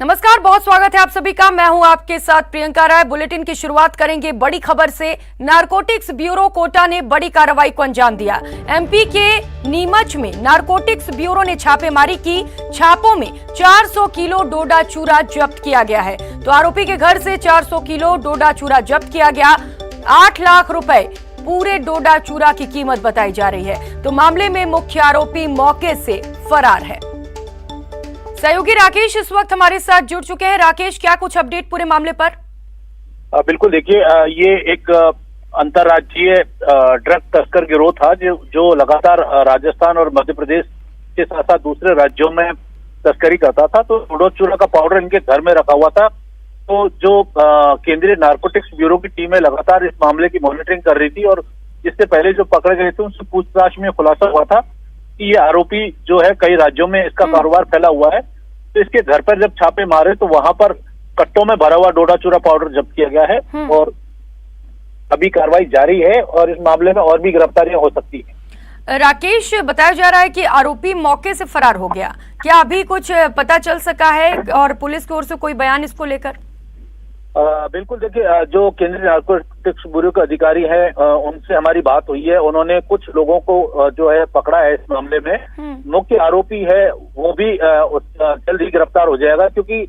नमस्कार, बहुत स्वागत है आप सभी का। मैं हूं आपके साथ प्रियंका राय। बुलेटिन की शुरुआत करेंगे बड़ी खबर से। नारकोटिक्स ब्यूरो कोटा ने बड़ी कार्रवाई को अंजाम दिया। एमपी के नीमच में नारकोटिक्स ब्यूरो ने छापेमारी की। छापों में 400 किलो डोडा चूरा जब्त किया गया है। तो आरोपी के घर से 400 किलो डोडा चूरा जब्त किया गया। 8 लाख रुपए पूरे डोडा चूरा की कीमत बताई जा रही है। तो मामले में मुख्य आरोपी मौके से फरार है। सहयोगी राकेश इस वक्त हमारे साथ जुड़ चुके हैं। राकेश, क्या कुछ अपडेट पूरे मामले पर? बिल्कुल, देखिए, ये एक अंतर्राज्यीय ड्रग तस्कर गिरोह था जो लगातार राजस्थान और मध्य प्रदेश के साथ साथ दूसरे राज्यों में तस्करी करता था। तो डोडा चूरा का पाउडर इनके घर में रखा हुआ था। तो जो केंद्रीय नारकोटिक्स ब्यूरो की टीमें लगातार इस मामले की मॉनिटरिंग कर रही थी और इससे पहले जो पकड़े गए थे उनसे पूछताछ में खुलासा हुआ था कि ये आरोपी जो है कई राज्यों में इसका कारोबार फैला हुआ है। तो इसके घर पर जब छापे मारे तो वहां पर कट्टों में भरा हुआ डोडा चूरा पाउडर जब्त किया गया है और अभी कार्रवाई जारी है और इस मामले में और भी गिरफ्तारियां हो सकती हैं। राकेश, बताया जा रहा है कि आरोपी मौके से फरार हो गया। क्या अभी कुछ पता चल सका है और पुलिस की ओर से कोई बयान इसको लेकर? बिल्कुल, देखिए, जो केंद्रीय नारकोटिक्स ब्यूरो के अधिकारी हैं उनसे हमारी बात हुई है। उन्होंने कुछ लोगों को जो है पकड़ा है इस मामले में। मुख्य आरोपी है वो भी जल्द ही गिरफ्तार हो जाएगा, क्योंकि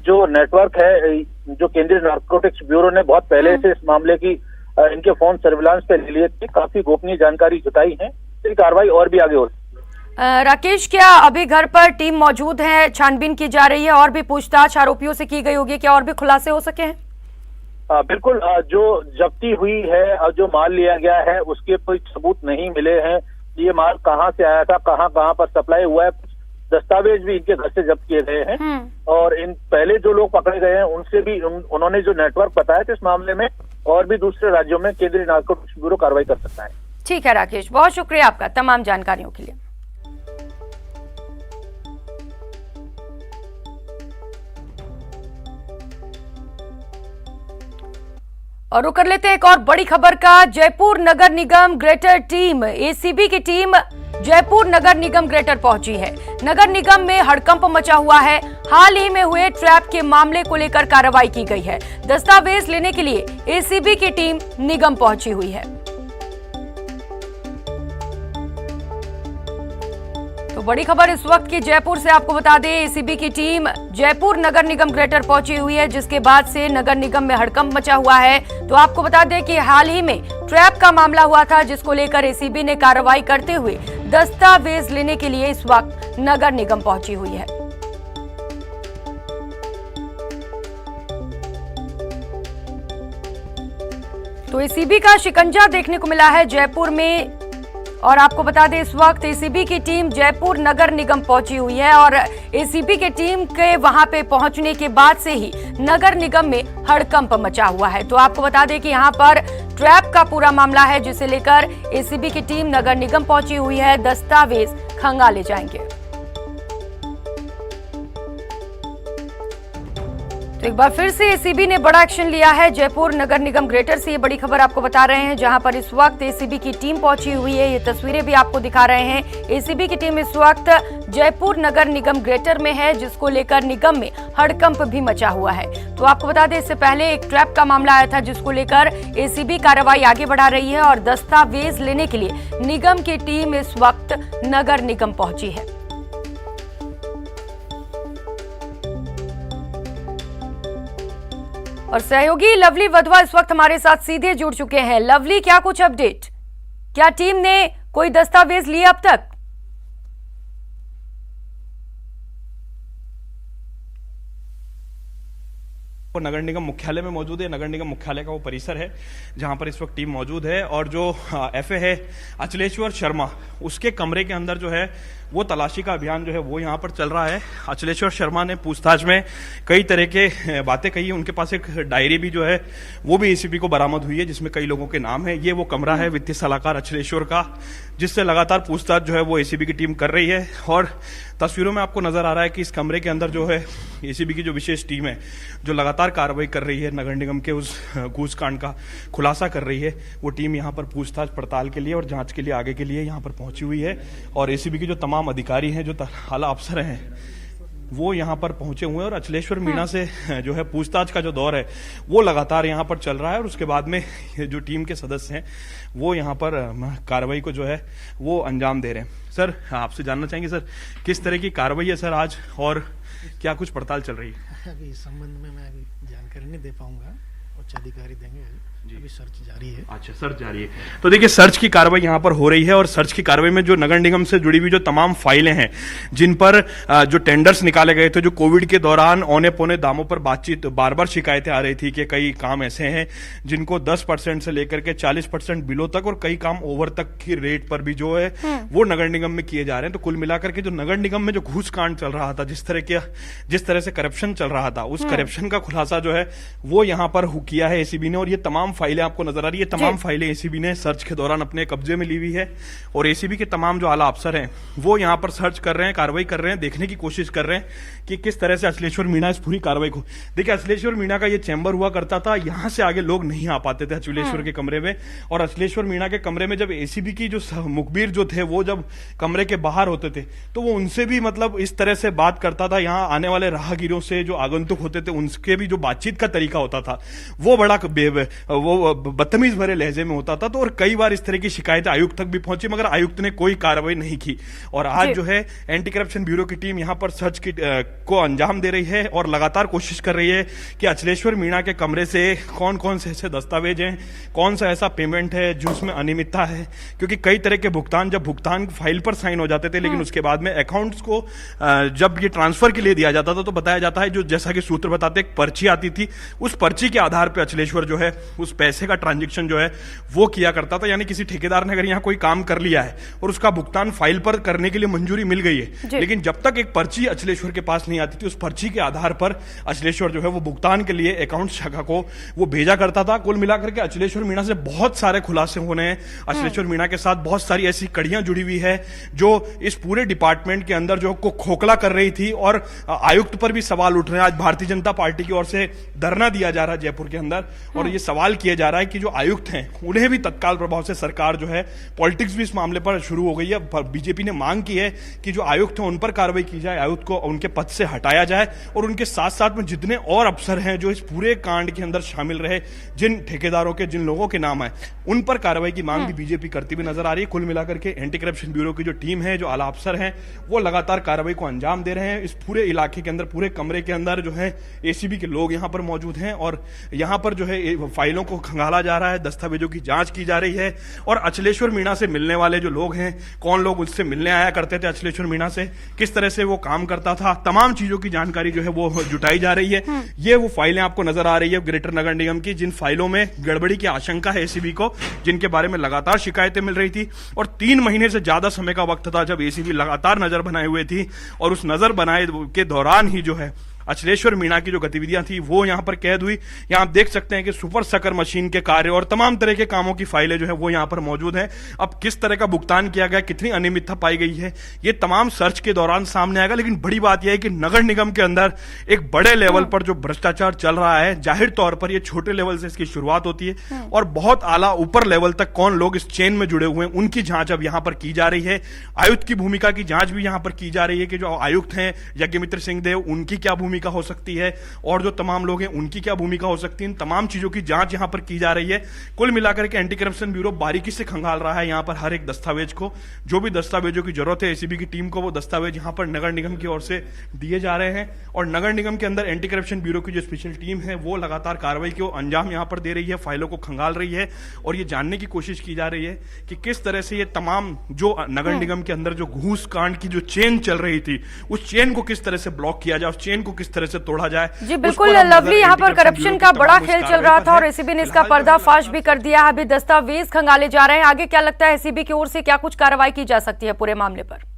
जो नेटवर्क है जो केंद्रीय नारकोटिक्स ब्यूरो ने बहुत पहले से इस मामले की इनके फोन सर्विलांस पे ले लिए थे, काफी गोपनीय जानकारी जुटाई है। तो कार्रवाई और भी आगे हो। राकेश, क्या अभी घर पर टीम मौजूद है, छानबीन की जा रही है और भी पूछताछ आरोपियों से की गई होगी? क्या और भी खुलासे हो सके हैं? बिल्कुल, जो जब्ती हुई है और जो माल लिया गया है उसके कोई सबूत नहीं मिले हैं। ये माल कहाँ से आया था, कहाँ पर सप्लाई हुआ है, दस्तावेज भी इनके घर से जब्त किए गए हैं। और इन पहले जो लोग पकड़े गए हैं उनसे भी उन्होंने जो नेटवर्क बताया था इस मामले में, और भी दूसरे राज्यों में केंद्रीय नारकोटिक्स ब्यूरो कार्रवाई कर सकता है। ठीक है राकेश, बहुत शुक्रिया आपका तमाम जानकारियों के लिए। और रुक कर लेते हैं एक और बड़ी खबर का। जयपुर नगर निगम ग्रेटर टीम, एसीबी की टीम जयपुर नगर निगम ग्रेटर पहुंची है। नगर निगम में हड़कंप मचा हुआ है। हाल ही में हुए ट्रैप के मामले को लेकर कार्रवाई की गई है। दस्तावेज लेने के लिए एसीबी की टीम निगम पहुंची हुई है। तो बड़ी खबर इस वक्त की जयपुर से आपको बता दें, एसीबी की टीम जयपुर नगर निगम ग्रेटर पहुंची हुई है, जिसके बाद से नगर निगम में हड़कंप मचा हुआ है। तो आपको बता दें कि हाल ही में ट्रैप का मामला हुआ था, जिसको लेकर एसीबी ने कार्रवाई करते हुए दस्तावेज लेने के लिए इस वक्त नगर निगम पहुंची हुई है। तो एसीबी का शिकंजा देखने को मिला है जयपुर में। और आपको बता दें, इस वक्त एसीबी की टीम जयपुर नगर निगम पहुंची हुई है और एसीबी की टीम के वहां पे पहुंचने के बाद से ही नगर निगम में हड़कंप मचा हुआ है। तो आपको बता दें कि यहां पर ट्रैप का पूरा मामला है, जिसे लेकर एसीबी की टीम नगर निगम पहुंची हुई है। दस्तावेज खंगाले जाएंगे। तो एक बार फिर से एसीबी ने बड़ा एक्शन लिया है जयपुर नगर निगम ग्रेटर से। ये बड़ी खबर आपको बता रहे हैं, जहां पर इस वक्त एसीबी की टीम पहुंची हुई है। ये तस्वीरें भी आपको दिखा रहे हैं। एसीबी की टीम इस वक्त जयपुर नगर निगम ग्रेटर में है, जिसको लेकर निगम में हड़कंप भी मचा हुआ है। तो आपको बता दें, इससे पहले एक ट्रैप का मामला आया था, जिसको लेकर एसीबी कार्रवाई आगे बढ़ा रही है और दस्तावेज लेने के लिए निगम की टीम इस वक्त नगर निगम पहुंची है। और सहयोगी लवली वधवा इस वक्त हमारे साथ सीधे जुड़ चुके हैं। लवली, क्या कुछ अपडेट? क्या टीम ने कोई दस्तावेज लिए अब तक? वो नगर निगम मुख्यालय में मौजूद है। नगर निगम मुख्यालय का वो परिसर है जहां पर इस वक्त टीम मौजूद है और जो एफए है अचलेश्वर शर्मा, उसके कमरे के अंदर जो है वो तलाशी का अभियान जो है वो यहाँ पर चल रहा है। अचलेश्वर शर्मा ने पूछताछ में कई तरह के बातें कही है। उनके पास एक डायरी भी जो है वो भी एसीबी को बरामद हुई है, जिसमें कई लोगों के नाम है। ये वो कमरा है वित्तीय सलाहकार अचलेश्वर का, जिससे लगातार पूछताछ जो है वो एसीबी की टीम कर रही है। और तस्वीरों में आपको नजर आ रहा है कि इस कमरे के अंदर जो है एसीबी की जो विशेष टीम है, जो लगातार कार्रवाई कर रही है, नगर निगम के उस घूस कांड का खुलासा कर रही है, वो टीम यहाँ पर पूछताछ पड़ताल के लिए और जांच के लिए आगे के लिए यहाँ पर पहुंची हुई है। और एसीबी के जो तमाम अधिकारी हैं, जो आला अफसर हैं, वो यहाँ पर पहुंचे हुए हैं और अचलेश्वर मीणा से जो है पूछताछ का जो दौर है वो लगातार यहाँ पर चल रहा है और उसके बाद में जो टीम के सदस्य हैं वो यहाँ पर कार्रवाई को जो है वो अंजाम दे रहे हैं। सर, आपसे जानना चाहेंगे सर, किस तरह की कार्रवाई है सर आज और क्या कुछ पड़ताल चल रही है? अभी इस संबंध में मैं अभी जानकारी नहीं दे पाऊंगा, उच्च अधिकारी देंगे। अभी सर्च जारी है। अच्छा, सर्च जारी है। तो देखिए, सर्च की कार्रवाई यहाँ पर हो रही है और सर्च की कार्रवाई में जो नगर निगम से जुड़ी हुई जो तमाम फाइलें हैं जिन पर जो टेंडर्स निकाले गए थे, जो कोविड के दौरान औने पौने दामों पर बातचीत बार बार शिकायतें आ रही थी कि कई काम ऐसे हैं जिनको 10% से लेकर के 40% बिलों तक और कई काम ओवर तक की रेट पर भी जो है वो नगर निगम में किए जा रहे हैं। तो कुल मिलाकर के जो नगर निगम में जो घूस कांड चल रहा था, जिस तरह से करप्शन चल रहा था, उस करप्शन का खुलासा जो है वो यहाँ पर किया है एसीबी ने। और ये तमाम फाइलें आपको नजर आ रही है, तमाम फाइलें एसीबी ने सर्च के दौरान अपने कब्जे में ली हुई है और एसीबी के तमाम जो आला अफसर हैं वो यहां पर सर्च कर रहे हैं, कार्रवाई कर रहे हैं, देखने की कोशिश कर रहे हैं कि किस तरह से अचलेश्वर मीणा इस पूरी कार्रवाई को। देखिए, अचलेश्वर मीणा का ये चैम्बर हुआ करता था, यहां से आगे लोग नहीं आ पाते थे अचलेश्वर के कमरे में। और अचलेश्वर मीणा के कमरे में जब एसीबी की जो मुखबिर जो थे वो जब कमरे के बाहर होते थे तो वो उनसे भी मतलब इस तरह से बात करता था। यहां आने वाले राहगीरों से जो आगंतुक होते थे उनके भी जो बातचीत का तरीका होता था वो बड़ा वो बदतमीज भरे लहजे में होता था। तो और कई बार इस तरह की शिकायतें आयुक्त तक भी पहुंची मगर आयुक्त ने कोई कार्रवाई नहीं की। और आज जो है एंटी करप्शन ब्यूरो की टीम यहां पर सर्च को अंजाम दे रही है और लगातार कोशिश कर रही है कि अचलेश्वर मीणा के कमरे से कौन कौन से ऐसे दस्तावेज हैं, कौन सा ऐसा पेमेंट है जिसमें अनियमितता है। क्योंकि कई तरह के भुगतान फाइल पर साइन हो जाते थे लेकिन उसके बाद में अकाउंट्स को जब ये ट्रांसफर के लिए दिया जाता था तो बताया जाता है, जो जैसा कि सूत्र बताते, एक पर्ची आती थी, उस पर्ची के आधार पर अचलेश्वर जो है उस पैसे का ट्रांजैक्शन जो है वो किया करता था। यानी किसी ठेकेदार ने अगर यहां कोई काम कर लिया है और उसका भुगतान फाइल पर करने के लिए मंजूरी मिल गई है, लेकिन जब तक एक पर्ची अचलेश्वर के पास नहीं आती थी, उस पर्ची के आधार पर अचलेश्वर जो है वो भुगतान के लिए अकाउंट शाखा को वो भेजा करता था। कुल मिलाकर के अचलेश्वर मीणा से बहुत सारे खुलासे होने हैं। अचलेश्वर मीणा के साथ बहुत सारी ऐसी कड़ियां जुड़ी हुई है जो इस पूरे डिपार्टमेंट के अंदर जो को खोखला कर रही थी और आयुक्त पर भी सवाल उठ रहे हैं। आज भारतीय जनता पार्टी की ओर से धरना दिया जा रहा है जयपुर के अंदर और ये सवाल किया जा रहा है कि जो आयुक्त हैं उन्हें भी तत्काल प्रभाव से सरकार जो है, पॉलिटिक्स भी इस मामले पर शुरू हो गई है। बीजेपी ने मांग की है कि जो आयुक्त हैं उन पर कार्रवाई की जाए, आयुक्त को उनके पद से हटाया जाए और उनके साथ साथ में जितने और अफसर हैं जो इस पूरे कांड के अंदर शामिल रहे, जिन ठेकेदारों के जिन लोगों के नाम है, उन पर कार्रवाई की मांग भी बीजेपी करती हुई नजर आ रही है। कुल मिलाकर के एंटी करप्शन ब्यूरो की जो टीम है, जो आला अफसर हैं, वो लगातार कार्रवाई को अंजाम दे रहे हैं। इस पूरे इलाके के अंदर, पूरे कमरे के अंदर जो है एसीबी के लोग यहां पर मौजूद हैं और यहां पर जो है फाइलों को खंगाला जा रहा है, दस्तावेजों की जांच की जा रही है और अचलेश्वर मीणा से मिलने वाले जो लोग हैं, कौन लोग उससे मिलने आया करते थे अचलेश्वर मीणा से, किस तरह से वो काम करता था, तमाम चीजों की जानकारी जो है वो जुटाई जा रही है। ये वो फाइलें आपको नजर आ रही है ग्रेटर नगर निगम की, जिन फाइलों में गड़बड़ी की आशंका है एसीबी को, जिनके बारे में लगातार शिकायतें मिल रही थी और 3 महीने से ज्यादा समय का वक्त था जब एसीबी लगातार नजर बनाए हुए थी और उस नजर बनाए के दौरान ही जो है अचलेश्वर मीणा की जो गतिविधियां थी वो यहां पर कैद हुई। यहां आप देख सकते हैं कि सुपर सकर मशीन के कार्य और तमाम तरह के कामों की फाइलें जो है वो यहां पर मौजूद हैं। अब किस तरह का भुगतान किया गया, कितनी अनियमितता पाई गई है, ये तमाम सर्च के दौरान सामने आएगा। लेकिन बड़ी बात यह है कि नगर निगम के अंदर एक बड़े लेवल पर जो भ्रष्टाचार चल रहा है, जाहिर तौर पर ये छोटे लेवल से इसकी शुरुआत होती है और बहुत आला ऊपर लेवल तक कौन लोग इस चेन में जुड़े हुए हैं उनकी जांच अब यहां पर की जा रही है। आयुक्त की भूमिका की जांच भी यहां पर की जा रही है कि जो आयुक्त हैं यज्ञमित्र सिंहदेव, उनकी क्या भूमिका हो सकती है और जो तमाम लोग हैं उनकी क्या भूमिका हो सकती है। इन तमाम चीजों की जांच यहां पर की जा रही है। कुल मिलाकर के एंटी करप्शन ब्यूरो बारीकी से खंगाल रहा है यहां पर हर एक दस्तावेज को, जो भी दस्तावेजों की जरूरत है एसीबी की टीम को, वो दस्तावेज यहां पर नगर निगम की ओर से दिए जा रहे हैं और नगर निगम के अंदर एंटी करप्शन ब्यूरो की जो स्पेशल टीम है वो लगातार कार्रवाई को अंजाम यहां पर दे रही है, फाइलों को खंगाल रही है और ये जानने की कोशिश की जा रही है कि किस तरह से ये तमाम जो नगर निगम के अंदर जो घूस कांड की जो चेन चल रही थी, उस चेन को किस तरह से ब्लॉक किया जाए, उस चेन को किस तरह से तोड़ा जाए। जी बिल्कुल लवली, यहाँ पर करप्शन का बड़ा खेल चल रहा था और एसीबी ने इसका पर्दाफाश भी कर दिया। अभी दस्तावेज खंगाले जा रहे हैं। आगे क्या लगता है एसीबी की ओर से क्या कुछ कार्रवाई की जा सकती है पूरे मामले पर?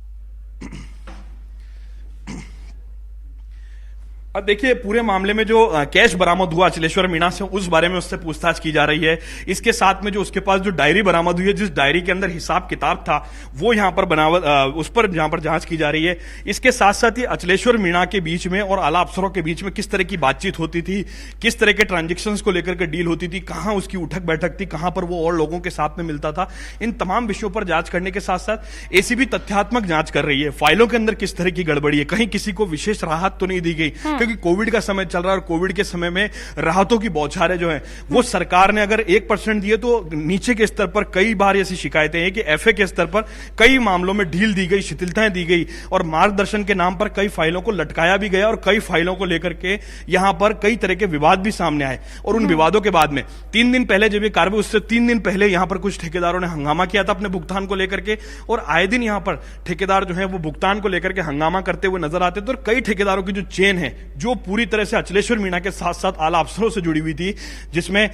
अब देखिए, पूरे मामले में जो कैश बरामद हुआ अचलेश्वर मीणा से, उस बारे में उससे पूछताछ की जा रही है। इसके साथ में जो उसके पास जो डायरी बरामद हुई है, जिस डायरी के अंदर हिसाब किताब था, वो यहां पर उस पर यहां पर जांच की जा रही है। इसके साथ साथ ही अचलेश्वर मीणा के बीच में और आला अफसरों के बीच में किस तरह की बातचीत होती थी, किस तरह के ट्रांजेक्शन्स को लेकर के डील होती थी, कहां उसकी उठक बैठक थी, कहां पर वो और लोगों के साथ में मिलता था, इन तमाम विषयों पर जांच करने के साथ साथ एसीबी तथ्यात्मक जांच कर रही है। फाइलों के अंदर किस तरह की गड़बड़ी है, कहीं किसी को विशेष राहत तो नहीं दी गई, क्योंकि कोविड का समय चल रहा है और कोविड के समय में राहतों की बौछारें जो है वो सरकार ने अगर 1% दिए, तो नीचे के स्तर पर कई बार ऐसी शिकायतें हैं कि एफए के स्तर पर कई मामलों में ढील दी गई, शिथिलताएं दी गई और मार्गदर्शन के नाम पर कई फाइलों को लटकाया भी गया और कई फाइलों को लेकर के यहां पर कई तरह के विवाद भी सामने आए। और उन विवादों के बाद में 3 दिन पहले जब ये कार्रवाई, उससे 3 दिन पहले यहां पर कुछ ठेकेदारों ने हंगामा किया था अपने भुगतान को लेकर के, और आए दिन यहां पर ठेकेदार जो है वो भुगतान को लेकर के हंगामा करते हुए नजर आते थे। और कई ठेकेदारों की जो चेन है, जो पूरी तरह से अचलेश्वर मीणा के साथ साथ आला अफसरों से जुड़ी हुई थी, जिसमें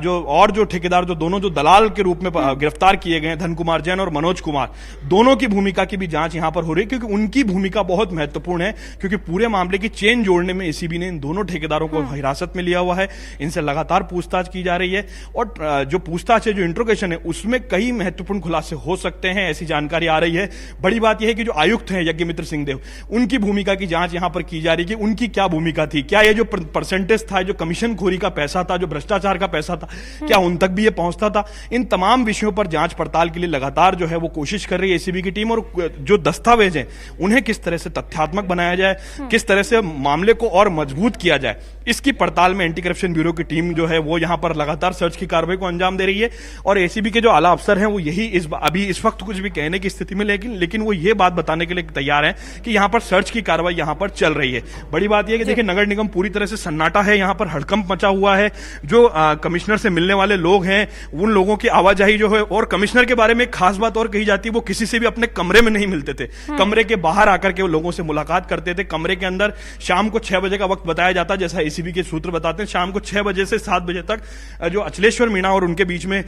जो ठेकेदार दोनों जो दलाल के रूप में गिरफ्तार किए गए, धन कुमार जैन और मनोज कुमार, दोनों की भूमिका की भी जांच यहां पर हो रही है, क्योंकि उनकी भूमिका बहुत महत्वपूर्ण है, क्योंकि पूरे मामले की चेन जोड़ने में एसीबी ने इन दोनों ठेकेदारों को हिरासत में लिया हुआ है। इनसे लगातार पूछताछ की जा रही है और जो पूछताछ है, जो इंट्रोगेशन है, उसमें कई महत्वपूर्ण खुलासे हो सकते हैं, ऐसी जानकारी आ रही है। बड़ी बात यह है कि जो आयुक्त हैं यज्ञमित्र सिंहदेव, उनकी भूमिका की जांच यहां पर की जा रही है कि उनकी क्या भूमिका थी, क्या ये जो परसेंटेज था, जो कमीशन खोरी का पैसा था, जो भ्रष्टाचार का पैसा था, क्या उन तक भी ये पहुंचता था। इन तमाम विषयों पर जांच पड़ताल के लिए लगातार जो है वो कोशिश कर रही है एसीबी की टीम, और जो दस्तावेज हैं उन्हें किस तरह से तथ्यात्मक बनाया जाए, किस तरह से मामले को और मजबूत किया जाए, इसकी पड़ताल में एंटी करप्शन ब्यूरो की टीम जो है वो यहां पर लगातार सर्च की कार्रवाई को अंजाम दे रही है। और एसीबी के जो आला अफसर हैं वो यही अभी इस वक्त कुछ भी कहने की स्थिति में, लेकिन वो ये बात बताने के लिए तैयार हैं कि यहां पर सर्च की कार्रवाई यहां पर चल रही है। बड़ी बात यह कि देखिए, नगर निगम पूरी तरह से सन्नाटा है, यहां पर हड़कंप मचा हुआ है। जो कमिश्नर से मिलने वाले लोग हैं, उन लोगों की आवाजाही जो है, और कमिश्नर के बारे में एक खास बात और कही जाती है, वो किसी से भी अपने कमरे में नहीं मिलते थे, कमरे के बाहर आकर के वो लोगों से मुलाकात करते थे। कमरे के अंदर शाम को 6 बजे का वक्त बताया जाता, जैसा एसीबी के सूत्र बताते हैं, शाम को 6 बजे से 7 बजे तक जो अचलेश्वर मीणा और उनके बीच में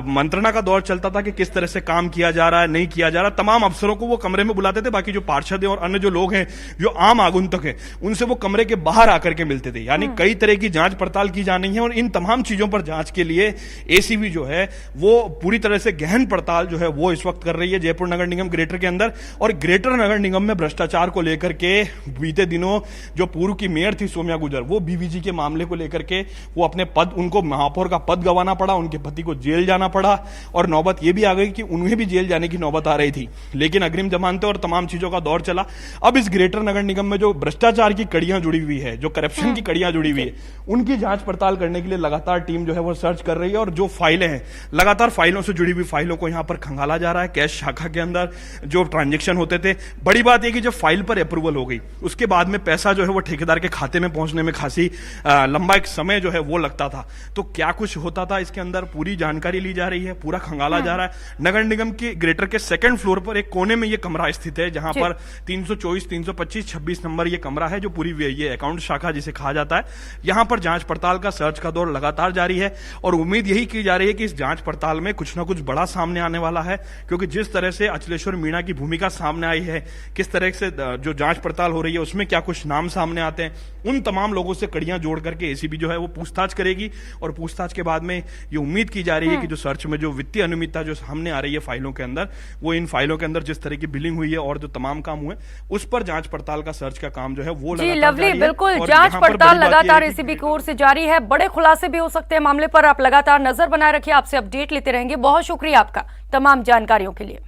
मंत्रणा का दौर चलता था कि किस तरह से काम किया जा रहा है, नहीं किया जा रहा। तमाम अफसरों को वो कमरे में बुलाते थे, बाकी जो पार्षद हैं और अन्य जो लोग हैं, जो आम आगंतुक हैं, उनसे वो कमरे के बाहर आकर के मिलते थे। यानी कई तरह की जांच पड़ताल की जानी है, और इन तमाम चीजों पर जांच के लिए एसीबी जो है वो पूरी तरह से गहन पड़ताल जो है वो इस वक्त कर रही है जयपुर नगर निगम ग्रेटर के अंदर। और ग्रेटर नगर निगम में भ्रष्टाचार को लेकर के बीते दिनों जो पूर्व की मेयर थी सोम्या गुर्जर, वो बीवीजी के मामले को लेकर के वो अपने पद, उनको महापौर का पद गंवाना पड़ा, उनके पति को जेल जाना पड़ा, और नौबत ये भी आ गई कि उन्हें भी जेल जाने की नौबत आ रही थी, लेकिन अग्रिम जमानतें और तमाम चीजों का दौर चला। अब इस ग्रेटर नगर निगम में जो भ्रष्टाचार की कड़ियां जुड़ी हुई है, जो करप्शन की कड़ियां जुड़ी हुई है, उनकी जांच पड़ताल करने के लिए लगातार टीम जो है वो सर्च कर रही है। और जो फाइलें हैं, लगातार फाइलों से जुड़ी हुई फाइलों को यहां पर खंगाला जा रहा है। कैश शाखा के अंदर जो ट्रांजेक्शन होते थे, बड़ी बात यह कि जब फाइल पर अप्रूवल हो गई, उसके बाद में पैसा जो है वो ठेकेदार के खाते में पहुंचने में खासी लंबा एक समय जो है वो लगता था। तो क्या कुछ होता था इसके अंदर, पूरी जानकारी ली जा रही है, पूरा खंगाला जा रहा है। नगर निगम के ग्रेटर के 2nd फ्लोर पर एक कोने में ये कमरा स्थित है, जहां पर 324, 325, 26 नंबर ये कमरा है, जो पूरी ये अकाउंट शाखा जिसे कहा जाता है। यहां पर जांच पड़ताल का, सर्च का दौर लगातार जारी है, और उम्मीद यही की जा रही है कि इस जांच पड़ताल में कुछ ना कुछ बड़ा सामने आने वाला है, क्योंकि जिस तरह से अचलेश्वर मीणा की भूमिका सामने आई है, किस तरह से जो जांच पड़ताल हो रही है उसमें क्या कुछ नाम सामने आते हैं, उन तमाम लोगों से कड़ियां जोड़ करके एसीबी जो है वो पूछताछ करेगी। और पूछताछ के बाद में ये उम्मीद की जा रही है कि जो सर्च में जो वित्तीय अनियमितता जो सामने आ रही है फाइलों के अंदर, वो इन फाइलों के अंदर जिस तरह की बिलिंग हुई है और जो तमाम काम हुए, उस पर जांच पड़ताल का, सर्च का काम जो है वो जी लवली, बिल्कुल जांच पड़ताल लगातार एसीबी की ओर से जारी है। बड़े खुलासे भी हो सकते हैं मामले पर, आप लगातार नजर बनाए रखिए, आपसे अपडेट लेते रहेंगे। बहुत शुक्रिया आपका तमाम जानकारियों के लिए।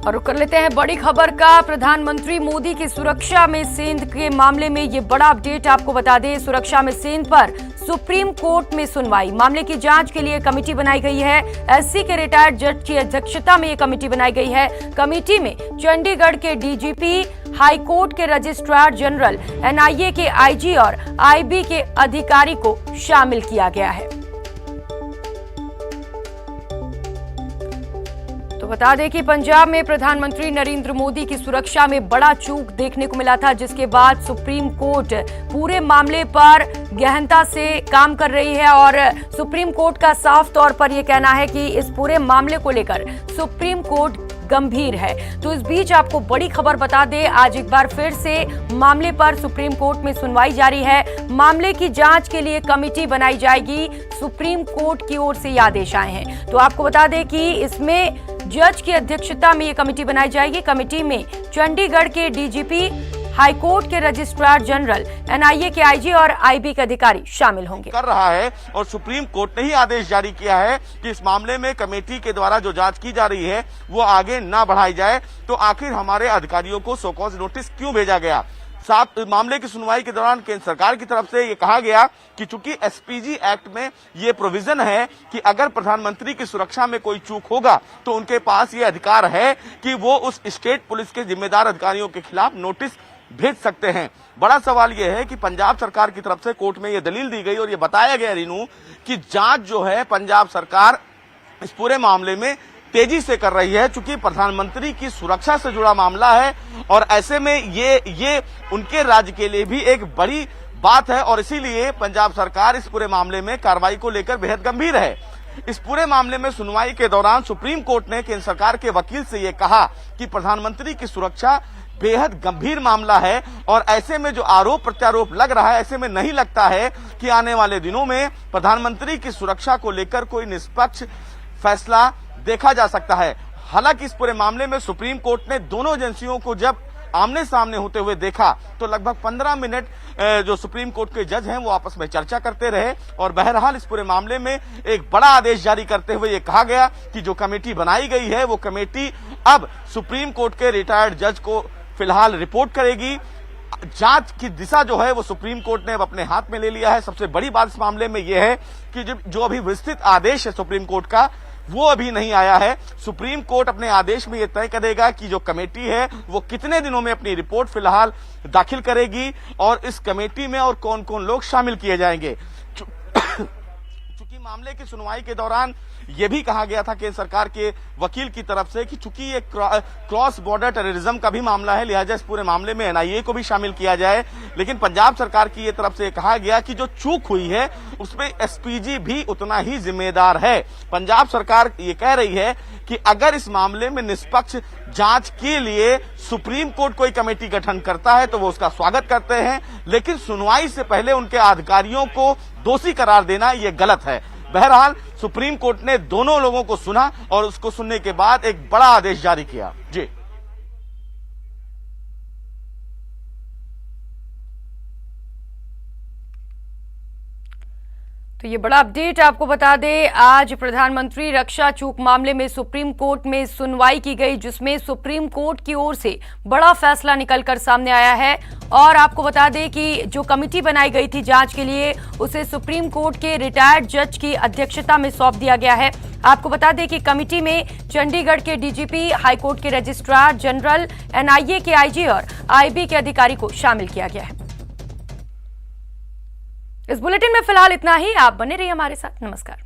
और रुक कर लेते हैं बड़ी खबर का। प्रधानमंत्री मोदी की सुरक्षा में सेंध के मामले में ये बड़ा अपडेट आपको बता दें। सुरक्षा में सेंध पर सुप्रीम कोर्ट में सुनवाई, मामले की जांच के लिए कमेटी बनाई गई है। एससी के रिटायर्ड जज की अध्यक्षता में ये कमेटी बनाई गई है। कमेटी में चंडीगढ़ के डीजीपी, हाई कोर्ट के रजिस्ट्रार जनरल, एनआईए के आईजी और आईबी के अधिकारी को शामिल किया गया है। तो बता दें कि पंजाब में प्रधानमंत्री नरेंद्र मोदी की सुरक्षा में बड़ा चूक देखने को मिला था, जिसके बाद सुप्रीम कोर्ट पूरे मामले पर गहनता से काम कर रही है और सुप्रीम कोर्ट का साफ तौर पर यह कहना है कि इस पूरे मामले को लेकर सुप्रीम कोर्ट गंभीर है। तो इस बीच आपको बड़ी खबर बता दें, आज एक बार फिर से मामले पर सुप्रीम कोर्ट में सुनवाई जारी है। मामले की जांच के लिए कमेटी बनाई जाएगी, सुप्रीम कोर्ट की ओर से ये आदेश आए हैं। तो आपको बता दें कि इसमें जज की अध्यक्षता में ये कमेटी बनाई जाएगी। कमेटी में चंडीगढ़ के डीजीपी, हाईकोर्ट के रजिस्ट्रार जनरल, एनआईए के आईजी और आईबी के अधिकारी शामिल होंगे। कर रहा है और सुप्रीम कोर्ट ने ही आदेश जारी किया है कि इस मामले में कमेटी के द्वारा जो जांच की जा रही है वो आगे ना बढ़ाई जाए। तो आखिर हमारे अधिकारियों को सो कॉज नोटिस क्यों भेजा गया? साफ मामले की सुनवाई के दौरान केंद्र सरकार की तरफ से ये कहा गया कि चूंकि एसपीजी एक्ट में ये प्रोविजन है कि अगर प्रधानमंत्री की सुरक्षा में कोई चूक होगा तो उनके पास ये अधिकार है कि वो उस स्टेट पुलिस के जिम्मेदार अधिकारियों के खिलाफ नोटिस भेज सकते हैं। बड़ा सवाल यह है कि पंजाब सरकार की तरफ से कोर्ट में यह दलील दी गई और यह बताया गया रीनू कि जांच जो है पंजाब सरकार इस पूरे मामले में तेजी से कर रही है, चूंकि प्रधानमंत्री की सुरक्षा से जुड़ा मामला है और ऐसे में ये उनके राज्य के लिए भी एक बड़ी बात है और इसीलिए पंजाब सरकार इस पूरे मामले में कार्रवाई को लेकर बेहद गंभीर है। इस पूरे मामले में सुनवाई के दौरान सुप्रीम कोर्ट ने केंद्र सरकार के वकील से यह कहा कि प्रधानमंत्री की सुरक्षा बेहद गंभीर मामला है और ऐसे में जो आरोप प्रत्यारोप लग रहा है, ऐसे में नहीं लगता है कि आने वाले दिनों में प्रधानमंत्री की सुरक्षा को लेकर कोई निष्पक्ष फैसला देखा जा सकता है। हालांकि इस पूरे मामले में सुप्रीम कोर्ट ने दोनों एजेंसियों को जब आमने सामने होते हुए देखा तो लगभग 15 मिनट जो सुप्रीम कोर्ट के जज हैं वो आपस में चर्चा करते रहे और बहरहाल इस पूरे मामले में एक बड़ा आदेश जारी करते हुए ये कहा गया कि जो कमेटी बनाई गई है वो कमेटी अब सुप्रीम कोर्ट के रिटायर्ड जज को फिलहाल रिपोर्ट करेगी। जांच की दिशा जो है वो सुप्रीम कोर्ट ने अब अपने हाथ में ले लिया है। सबसे बड़ी बात इस मामले में यह है कि जो अभी विस्तृत आदेश है सुप्रीम कोर्ट का वो अभी नहीं आया है। सुप्रीम कोर्ट अपने आदेश में यह तय करेगा कि जो कमेटी है वो कितने दिनों में अपनी रिपोर्ट फिलहाल दाखिल करेगी और इस कमेटी में और कौन कौन लोग शामिल किए जाएंगे। चूंकि मामले की सुनवाई के दौरान यह भी कहा गया था केंद्र सरकार के वकील की तरफ से कि चूंकि ये क्रॉस बॉर्डर टेररिज्म का भी मामला है, लिहाजा इस पूरे मामले में एनआईए को भी शामिल किया जाए, लेकिन पंजाब सरकार की ये तरफ से कहा गया कि जो चूक हुई है उसमें एसपीजी भी उतना ही जिम्मेदार है। पंजाब सरकार ये कह रही है कि अगर इस मामले में निष्पक्ष जांच के लिए सुप्रीम कोर्ट कोई कमेटी गठन करता है तो वो उसका स्वागत करते हैं, लेकिन सुनवाई से पहले उनके अधिकारियों को दोषी करार देना ये गलत है। बहरहाल सुप्रीम कोर्ट ने दोनों लोगों को सुना और उसको सुनने के बाद एक बड़ा आदेश जारी किया। जी तो ये बड़ा अपडेट आपको बता दें, आज प्रधानमंत्री रक्षा चूक मामले में सुप्रीम कोर्ट में सुनवाई की गई, जिसमें सुप्रीम कोर्ट की ओर से बड़ा फैसला निकलकर सामने आया है। और आपको बता दें कि जो कमेटी बनाई गई थी जांच के लिए, उसे सुप्रीम कोर्ट के रिटायर्ड जज की अध्यक्षता में सौंप दिया गया है। आपको बता दें कि कमेटी में चंडीगढ़ के डीजीपी, हाईकोर्ट के रजिस्ट्रार जनरल, एनआईए के आईजी और आईबी के अधिकारी को शामिल किया गया है। इस बुलेटिन में फिलहाल इतना ही। आप बने रहिए हमारे साथ। नमस्कार।